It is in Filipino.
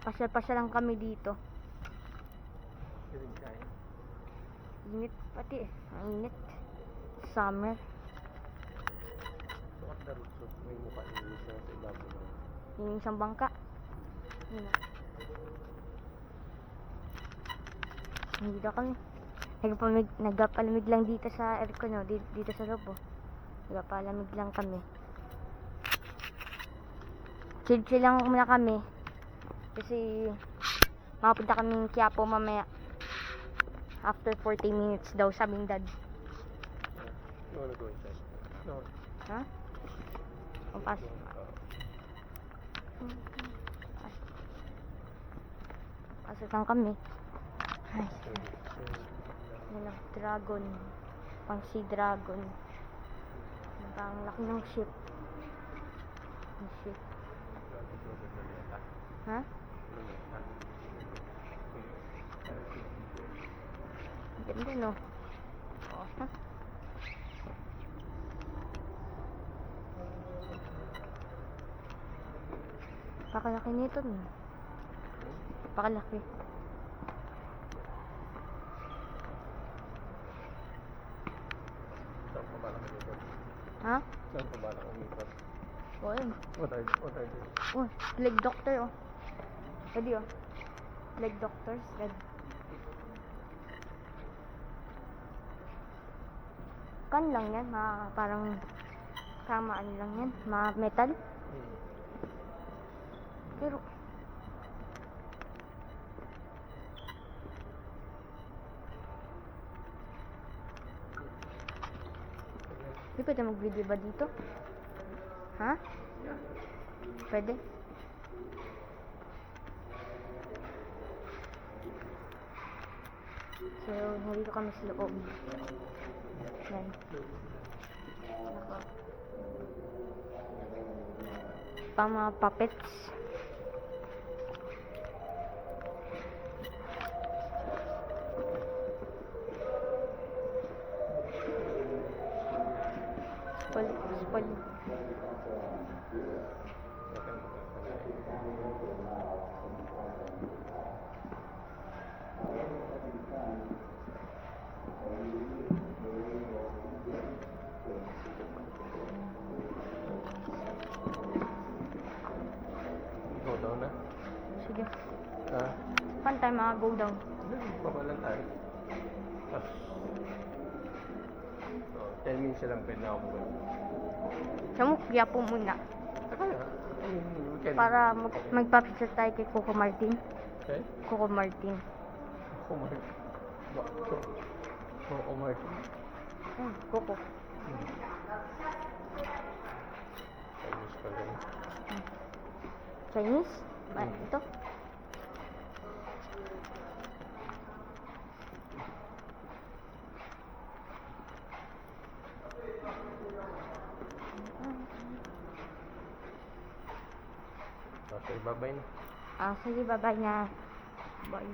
Pasyal-pasyal lang kami dito. Init pati eh. Ang init. Summer. Sukat na rutso. May mukha yung isa sa ibabaw. Yung isang bangka. Yun. Dito kami. Nagpapalamig lang dito sa aircon, no? Dito sa loob, oh. Nagpapalamig lang kami. Chill lang muna kami. Kasi makapunta kaming Quiapo mamaya. After 40 minutes daw, sabing dad. You wanna go inside? No. Ha? Pampas. Pasok lang kami. Ay, yun ang dragon. Pang sea dragon. Ang laki ng ship. Ang ship. Ha? Ganda, no? Oo, ha? Pakalaki nito, no? Pakalaki. Saan pa balak umipat? Ha? Saan pa balak umipat? Oo, yun. What are they? Oh, leg doctor, oh. Ready, oh. Leg doctors, ready. Kan lang yan, parang kamaan lang yan, metal. Pero di pwede mag-video ba dito? Ha? Pwede? So, nandito kami sa loob. Yan. Nako. Pa mga puppets. Spoil. Go down na? Sige. Ha? Paano tayo go down? Baba lang tayo. Tapos 10 minutes na lang pwede na ako mag-go. Siya mo, Quiapo muna. Saka na. I mean, we can... Para magpapicture tayo kay Coco Martin. Okay? Coco Martin. Coco Martin. Coco Martin. Coco. Chinese pa rin. Chinese? Ito? Okay, bye-bye na. Sige, bye-bye na. Bye.